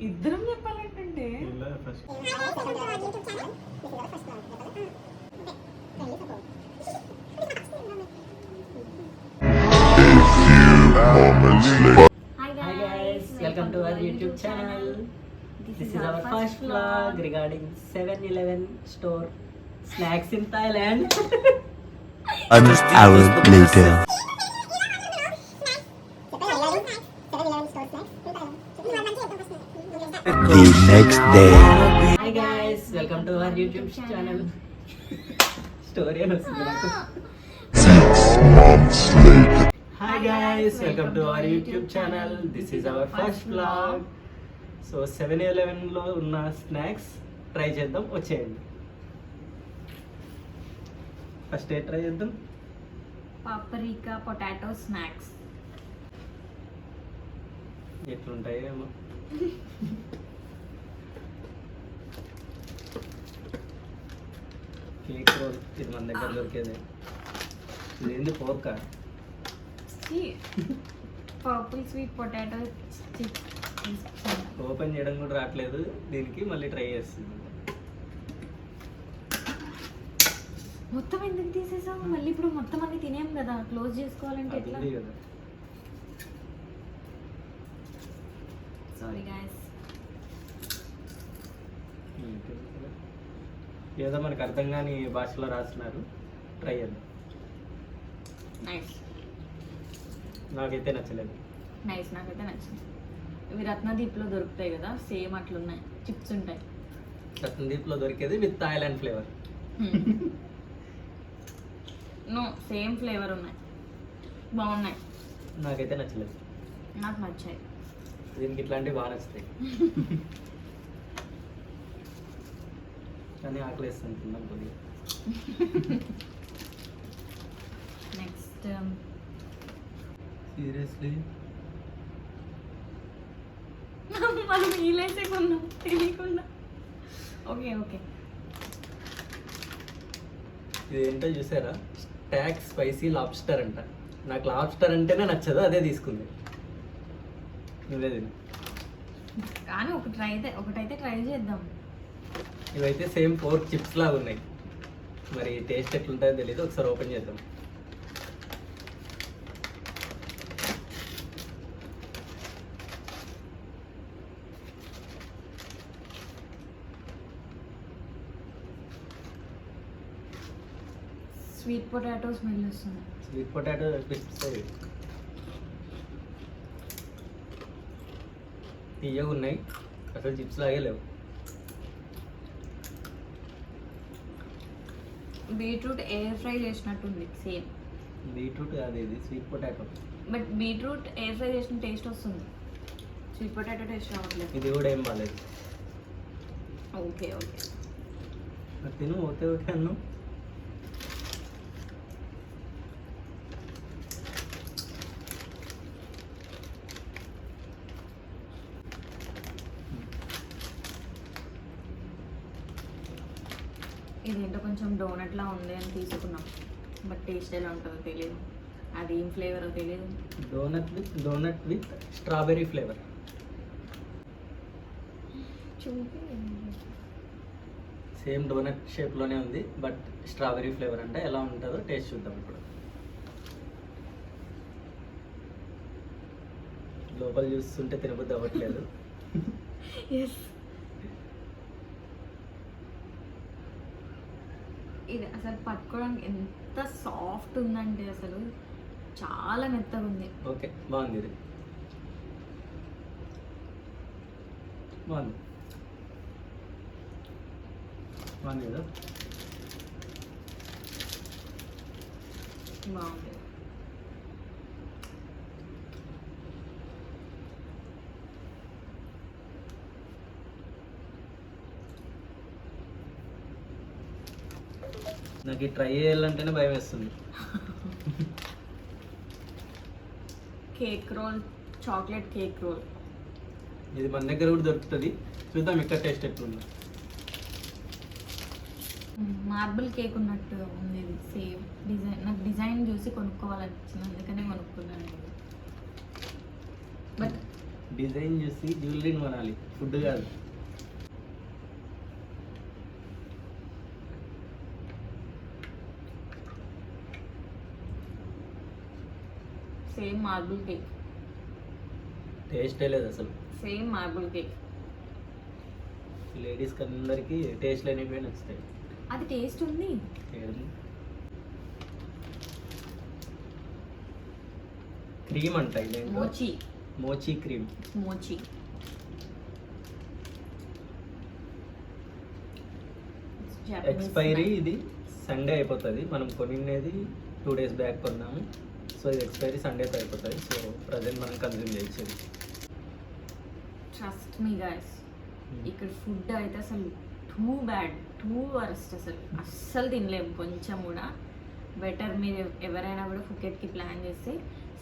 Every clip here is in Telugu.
ఇద్దరం చెప్పాలంటే Welcome to our YouTube channel. This is our first vlog regarding 7-Eleven store snacks in Thailand. An hour later. The next day. Hi guys, welcome to our YouTube channel. Story వస్తుంది. 6 months later. Hi guys, welcome to our YouTube channel. This is our first vlog. So 7-Eleven లో ఉన్న స్నాక్స్ ట్రై చేద్దాం, వచ్చేయండి. ఫస్ట్ ఏ ట్రై చేద్దాం? పాపరికా పొటాటో స్నాక్స్. ఎట్లుంటాయి ఏమో. కేక్ రోల్, ఇది మన దగ్గర దొరికేది. ఇది ఏంది, పోర్కా? Purple sweet potato chips. Open చేయడం కూడా రావట్లేదు దీనికి, మళ్ళీ ట్రై చేస్తుంది. మొత్తం ఎందుకు తీసేసాము మళ్ళీ? ఇప్పుడు మొత్తం అన్ని తినేం కదా, క్లోజ్ చేసుకోవాలంటే ఎట్లా? కదా. Sorry guys. ఏదో మనకు అర్థం కాని భాషలో రాస్తున్నారు, ట్రై చేద్దాం. నైస్. నాకైతే నచ్చలేదు. నైస్, నాకైతే నచ్చింది. ఇవి రత్నదీప్లో దొరుకుతాయి కదా, సేమ్ అట్లున్నాయి, చిప్స్ ఉంటాయి. రత్నదీప్లో దొరికేది with Thailand flavour. No, same flavour ఉన్నాయి, బాగున్నాయి. నాకైతే నచ్చలేదు. నాకు నచ్చాయి. దీనికి ఇట్లాంటివి బాగా నచ్చుతాయి. కానీ ఆకలిస్తుంది, తిన్నాం కొద్దిగా. నెక్స్ట్ సీరియస్లీ మనం వీలైతే కొన్నాం తెలియకుండా. ఓకే ఓకే, ఇది ఏంటో చూసారా? స్టాక్ స్పైసీ లాబ్స్టర్ అంట. నాకు లాబ్స్టర్ అంటేనే నచ్చదు, అదే తీసుకుంది. నువ్వే తిను. కానీ ఒకటైతే ట్రై చేద్దాం. ఇవైతే సేమ్ పోర్క్ చిప్స్ లాగా ఉన్నాయి, మరి టేస్ట్ ఎట్లుంటుందో తెలియదు. ఒకసారి ఓపెన్ చేద్దాం. స్వీట్ పొటాటో స్మెల్ వస్తుంది. స్వీట్ పొటాటో క్రిస్ప్స్ తీయగా ఉన్నాయి, అసలు చిప్స్ లాగే లేవు. బీట్రూట్ ఎయిర్ ఫ్రై చేసినట్టుంది, సేమ్. బీట్రూట్ కాదు, ఇది sweet potato. But beetroot air fry చేసిన టేస్ట్ వస్తుంది, స్వీట్ పొటాటో టేస్ట్ రావట్లేదు. ఇది కూడా ఏం బాగాలేదు. ఓకే ఓకే, తిను. Okay okay Annu. ఇదేంటో కొంచెం డోనట్లా ఉంది అని తీసుకున్నాం, బట్ టేస్ట్ ఎలా ఉంటుందో తెలియదు, అది ఏం ఫ్లేవరో తెలియదు. Donut with strawberry flavour. Same donut షేప్లోనే ఉంది, బట్ స్ట్రాబెర్రీ ఫ్లేవర్ అంటే ఎలా ఉంటుందో టేస్ట్ చూద్దాం ఇప్పుడు. లోపల చూస్తుంటే తినబుద్ధి అవ్వట్లేదు. ఎస్, ఇది అసలు పట్టుకోవడానికి ఎంత సాఫ్ట్ ఉందంటే అసలు చాలా మెత్తగా ఉంది. ఓకే, బాగుంది. ఇది బాగుంది, బాగుంది కదా. బాగుంది. నాకు ఈ ట్రై చేయాలంటేనే భయం వేస్తుంది. Cake roll, chocolate cake roll. ఇది మన దగ్గర కూడా దొరుకుతుంది, చూద్దాం ఇక్కడ టేస్ట్ ఎట్లుంది. మార్బుల్ కేక్ ఉన్నట్టు ఉంది ఇది, సేమ్ డిజైన్. నాకు డిజైన్ చూసి కొనుక్కోవాలనిపించింది, అందుకనే కొనుక్కున్నాను. బట్ డిజైన్ చూసి జ్యువెలరీని కొనాలి, ఫుడ్ కాదు. సేమ్ మార్బుల్ కేక్, టేస్టే లేదు అసలు. Same marble cake. లేడీస్కి అందరికీ టేస్ట్ లేనివి నచ్చుతాయి. అది టేస్ట్ ఉంది. క్రీమ్ అంట ఇది, మోచి. మోచి క్రీమ్. మోచి. ఎక్స్పైరీ ఇది సండే అయిపోతుంది. మనం కొనినది 2 days బ్యాక్ కొన్నాము. సో ఇది ఎక్స్పైరీ సండేతో అయిపోతుంది. సో ప్రజెంట్ మనం కన్జ్యూమ్ చేసేది. ట్రస్ట్ మీ గైస్, ఇక్కడ ఫుడ్ అయితే అసలు టూ బ్యాడ్, టూ వరస్ట్. అస్సలు తినలేము కొంచెం కూడా. బెటర్ మీరు ఎవరైనా కూడా ఫుకెట్కి ప్లాన్ చేస్తే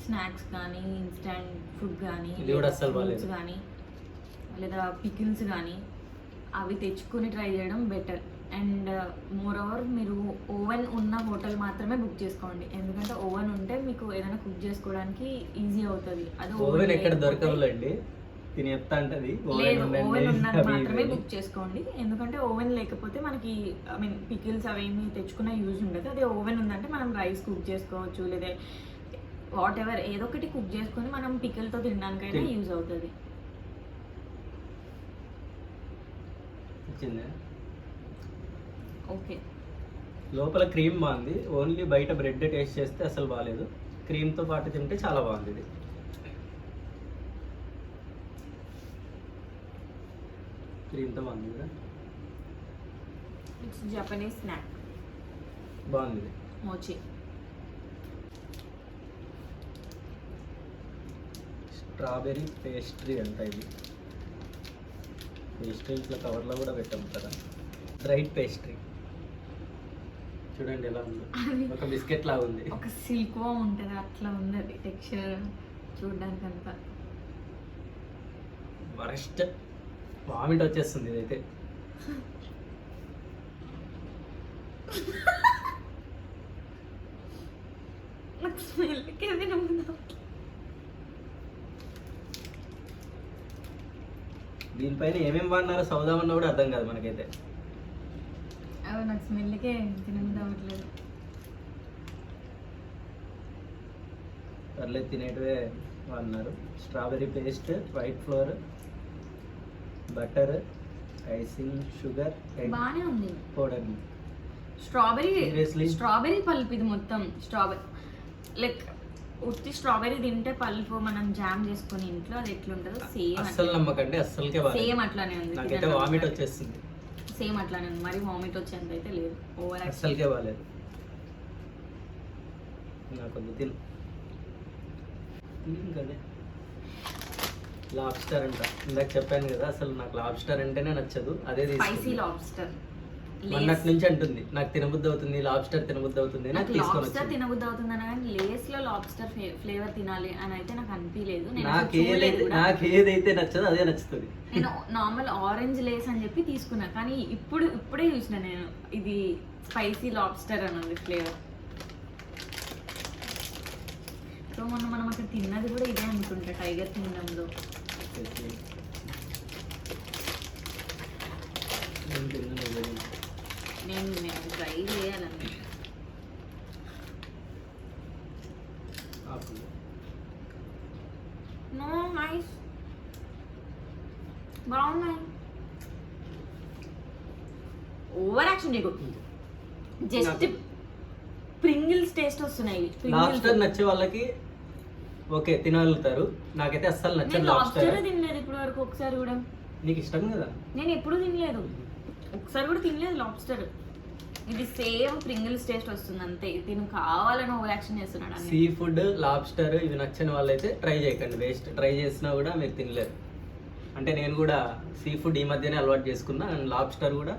స్నాక్స్ కానీ, ఇన్స్టాంట్ ఫుడ్ కానీ, ఇది కూడా అస్సలు బాలేదు. ఫ్రూట్స్ కానీ, లేదా పికిల్స్ కానీ అవి తెచ్చుకొని ట్రై చేయడం బెటర్. అండ్ మోర్ ఓవర్ మీరు ఓవెన్ ఉన్న హోటల్ మాత్రమే బుక్ చేసుకోండి. ఎందుకంటే ఓవెన్ ఉంటే మీకు ఏదైనా కుక్ చేసుకోవడానికి ఈజీ అవుతుంది. అది ఓవెన్ ఎక్కడ దొరకవులండి, తిని చెప్తా అంటది. లేదు, ఓవెన్ ఉన్నది మాత్రమే బుక్ చేసుకోండి. ఎందుకంటే ఓవెన్ లేకపోతే మనకి ఐ మీన్ పికిల్స్ అవేమి తెచ్చుకున్న యూజ్ ఉండదు. అదే ఓవెన్ ఉందంటే మనం రైస్ కుక్ చేసుకోవచ్చు, లేదా వాట్ ఎవర్ ఏదో ఒకటి కుక్ చేసుకొని మనం పికిల్తో తినడానికైనా యూజ్ అవుతుంది. ఓకే, లోపల క్రీమ్ బాగుంది. ఓన్లీ బయట బ్రెడ్ టేస్ట్ చేస్తే అసలు బాగాలేదు. క్రీమ్తో పాటు తింటే చాలా బాగుంది. ఇది క్రీమ్తో బాగుంది కదా, ఇట్స్ జపనీస్ స్నాక్. బాగుంది ఇది. మోచి. స్ట్రాబెర్రీ పేస్ట్రీ అంట ఇది. పేస్ట్రీ ఇట్లా కవర్లో కూడా పెట్టాము కదా. డ్రైడ్ పేస్ట్రీ చూడండి ఎలా ఉంది, ఒక బిస్కెట్ లాగా ఉంది. ఒక సిల్క్ వామ్ ఉంటుంది అట్లా ఉంది అది టెక్స్చర్ చూడడానికి అంతా. వరస్ట్, వామిట్ వచ్చేస్తుంది ఇదైతే. దీనిపైన ఏమేమి వాడినారో సౌదామన్నా కూడా అర్థం కాదు మనకైతే. నాకు స్మెల్కే తినబుద్ధి అవ్వట్లేదు. పర్లేదు, తినేటివే వాడినారు. Strawberry paste, white flour, butter, icing, sugar, బాగానే ఉంది. పౌడర్. స్ట్రాబెర్రీ పల్ప్ ఇది మొత్తం. స్ట్రాబెర్రీ లైక్ ఉత్తి స్ట్రాబెర్రీ తింటే పల్పు మనం జామ్ చేసుకుని ఇంట్లో అది ఎట్లుంటుందో సేమ్ అస్సలు నమ్మకండి, అస్సలకే సేమ్ అట్లానే ఉంది. నాకైతే వామిట్ వచ్చేస్తుంది. సేమ్ అట్లానే ఉంది, మరి వామిట్ వచ్చేంత అయితే లేదు. ఓవర్ అస్సలకే బాగాలేదు. నాకు తిను కదే. లాబ్స్టర్ అంట, ఇందాక చెప్పాను కదా, అసలు నాకు లాబ్స్టర్ అంటేనే నచ్చదు. అదే స్పైసీ లాబ్స్టర్ మొన్నటి నుంచి అంటుంది నాకు తినబుద్ధి అవుతుంది, లాబ్స్టర్ తినబుద్ధి అవుతుంది. నాకు లాబ్స్టర్ తినబుద్ధి అవుతుంది అని, కానీ లేస్ లో లాబ్స్టర్ ఫ్లేవర్ తినాలి అని అయితే నాకు అనిపించలేదు. నాకు ఏదైతే నచ్చదో అదే నచ్చుతుంది. నేను నార్మల్ ఆరెంజ్ లేస్ అని చెప్పి తీసుకున్నా, కానీ ఇప్పుడే చూసిన నేను ఇది స్పైసీ లాబ్స్టర్ అని ఉంది ఫ్లేవర్. సో మొన్న మనం అక్కడ తిన్నది కూడా ఇదే అనుకుంటా, టైగర్ కింగ్డమ్లో. నేను ట్రై చేయాలని. నో నైస్, బాగున్నాయి. ఓవర్ యాక్షన్ నీకు, జస్ట్ ప్రింగిల్స్ టేస్ట్ వస్తున్నాయి. లాబ్స్టర్ నచ్చే వాళ్ళకి ఓకే తినగలుగుతారు, నాకైతే అస్సలు నచ్చదు. లాబ్స్టర్ తినలేదు ఇప్పుడు వరకు ఒకసారి కూడా. నీకు ఇష్టం కదా? నేను ఎప్పుడు తినలేదు, ఒకసారి కూడా తినలేదు లాబ్స్టర్. ఇది సేమ్ ప్రింగిల్స్ టేస్ట్ వస్తుంది అంతే. దీనికి కావాలని ఓవర్ యాక్షన్ చేస్తున్నాడు. సీ ఫుడ్, లాబ్స్టర్ ఇవి నచ్చని వాళ్ళైతే ట్రై చేయకండి, వేస్ట్. ట్రై చేసినా కూడా మీరు తినలేరు. అంటే నేను కూడా సీ ఫుడ్ ఈ మధ్యనే అలవాటు చేసుకున్నా, అండ్ లాబ్స్టర్ కూడా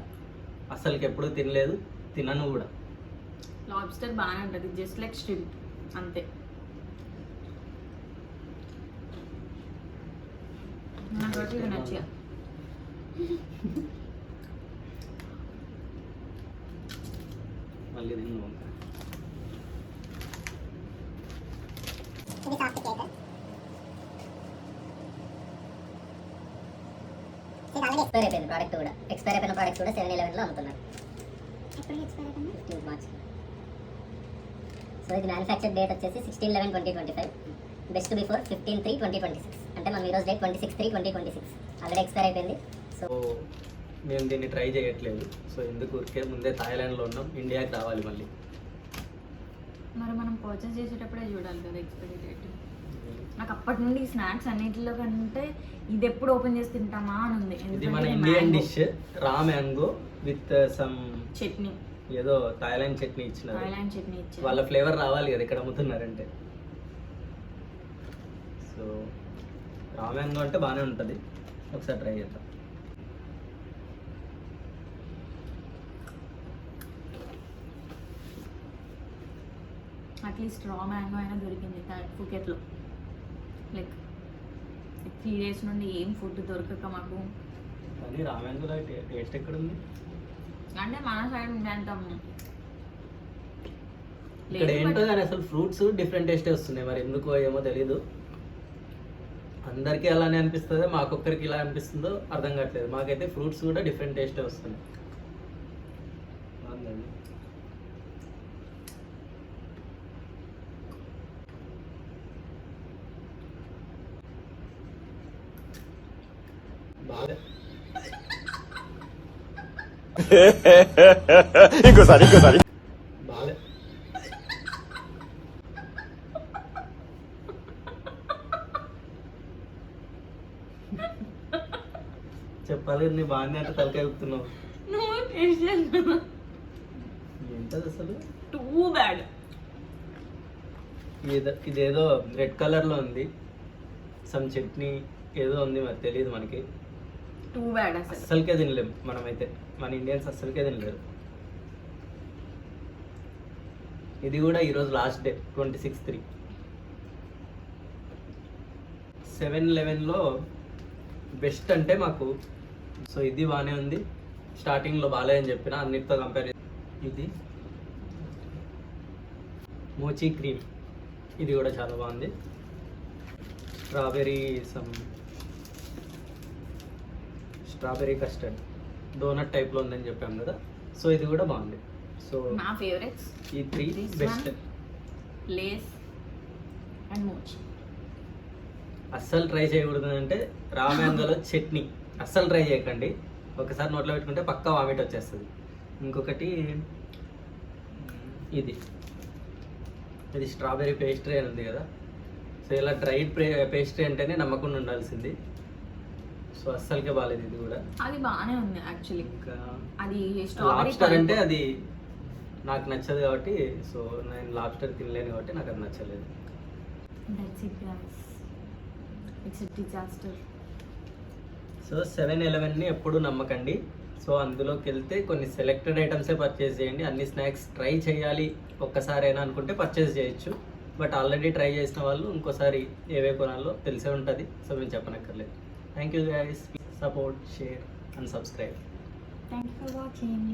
అసలుకి ఎప్పుడు తినలేదు, తినను కూడా. లాబ్స్టర్ బాగానే ఉంటుంది, జస్ట్ లైక్ స్ట్రిప్ అంతే. నాకు ఇది నచ్చా. మళ్ళీ తిన్నాను. ఎక్స్పైర్ అయిపోయింది ప్రోడక్ట్ కూడా. ఎక్స్పైర్ అయిపోయిన ప్రోడక్ట్ కూడా 7-Eleven లో అమ్ముతున్నారు. ఎప్పుడు ఎక్స్పైర్ అయిపోయింది? 15th March. సో ఇది మ్యానుఫ్యాక్చర్ డేట్ వచ్చేసి 16/11/2025, బెస్ట్ బిఫోర్ 15/3/2026. అంటే మనం ఈరోజు డేట్ 26/3/2026. ఆల్రెడీ ఎక్స్పైర్ అయిపోయింది. సో మేము దీన్ని ట్రై చేయట్లేదు. సో ఎందుకు ఊరికే ముందే థాయిలాండ్లో ఉన్నాం, ఇండియాకి రావాలి మళ్ళీ. మరి మనం పర్చేస్ చేసేటప్పుడే చూడాలి కదా ఎక్స్పైరీ డేట్. నాకు అప్పటి నుండి ఈ స్నాక్స్ అన్నిటిలో కంటే ఇది ఎప్పుడు ఓపెన్ చేసి తింటామా అని ఉంది. ఇది మన Indian dish raw mango with some chutney, ఏదో థాయిలాండ్ చట్నీ ఇచ్చినారు. థాయిలాండ్ చట్నీ ఇచ్చారు. వాళ్ళ ఫ్లేవర్ రావాలి కదా ఇక్కడ అమ్ముతున్నారంటే. సో రా మ్యాంగో అంటే బాగానే ఉంటుంది, ఒకసారి ట్రై చేద్దాం. అట్లీస్ట్ రా మ్యాంగో అయినా దొరికింది ఫుకెట్లో. లైక్ 3 days నుండి ఏం ఫుడ్ దొరకక మాకు. కానీ రా మ్యాంగోలో టేస్ట్ ఎక్కడ ఉంది అంటే మన సైడ్ అంటాం ఇక్కడ ఏంటో కానీ అసలు ఫ్రూట్స్ డిఫరెంట్ టేస్ట్ వస్తున్నాయి. మరి ఎందుకో ఏమో తెలీదు. అందరికీ అలానే అనిపిస్తుందో మాకొక్కరికి ఇలా అనిపిస్తుందో అర్థం కావట్లేదు. మాకైతే ఫ్రూట్స్ కూడా డిఫరెంట్ టేస్టే వస్తున్నాయి. బాగుందండి. బాగా ఇంకోసారి బాగా చెప్పాలి. నీ బాగానే అంటే తలకాయ ఊపుతున్నావు. నువ్వు టేస్ట్ చేస్తున్నా. ఏంటది అసలు? Too bad. ఇదేదో రెడ్ కలర్లో ఉంది, సమ్ చట్నీ ఏదో ఉంది, మరి తెలియదు మనకి. టూ బ్యాడ్ అసలు. అస్సలకే తినలేము మనమైతే, మన ఇండియన్స్ అస్సలకే తినలేరు. ఇది కూడా ఈరోజు లాస్ట్ డే 26/3. 7-Elevenలో బెస్ట్ అంటే మాకు. సో ఇది బాగానే ఉంది. స్టార్టింగ్లో బాగాలేదని చెప్పిన, అన్నిటితో కంపేర్. ఇది మోచీ క్రీమ్, ఇది కూడా చాలా బాగుంది. స్ట్రాబెరీ కస్టర్డ్ డోనట్ టైప్లో ఉందని చెప్పాము కదా. సో ఇది కూడా బాగుంది. సో నా ఫేవరెట్స్ ఈ 3 బెస్ట్. Lay's and Mochi. అస్సలు ట్రై చేయకూడదు అంటే రా మ్యాంగోలో చట్నీ అస్సలు ట్రై చేయకండి. ఒకసారి నోట్లో పెట్టుకుంటే పక్కా వామిట్ వచ్చేస్తుంది. ఇంకొకటి ఇది స్ట్రాబెరీ పేస్ట్రీ అని ఉంది కదా. సో ఇలా డ్రైడ్ పేస్ట్రీ అంటేనే నమ్మకుండా ఉండాల్సింది. సో అస్సలకే బాగాలేదు ఇది కూడా. అది బాగానే ఉంది యాక్చువల్లీ. ఇంకా అది లాబ్స్టర్ అంటే అది నాకు నచ్చదు కాబట్టి, సో నేను లాబ్స్టర్ తినలేను కాబట్టి నాకు అది నచ్చలేదు. It's a disaster. సో 7-Elevenని ఎప్పుడు నమ్మకండి. సో అందులోకి వెళ్తే కొన్ని సెలెక్టెడ్ ఐటమ్సే పర్చేస్ చేయండి. అన్ని స్నాక్స్ ట్రై చేయాలి ఒక్కసారైనా అనుకుంటే పర్చేస్ చేయొచ్చు. బట్ ఆల్రెడీ ట్రై చేసిన వాళ్ళు ఇంకోసారి ఏవే కొనాలో తెలిసే ఉంటుంది. సో మేము చెప్పనక్కర్లేదు. Thank you guys. Support, share and subscribe. Thank you for watching.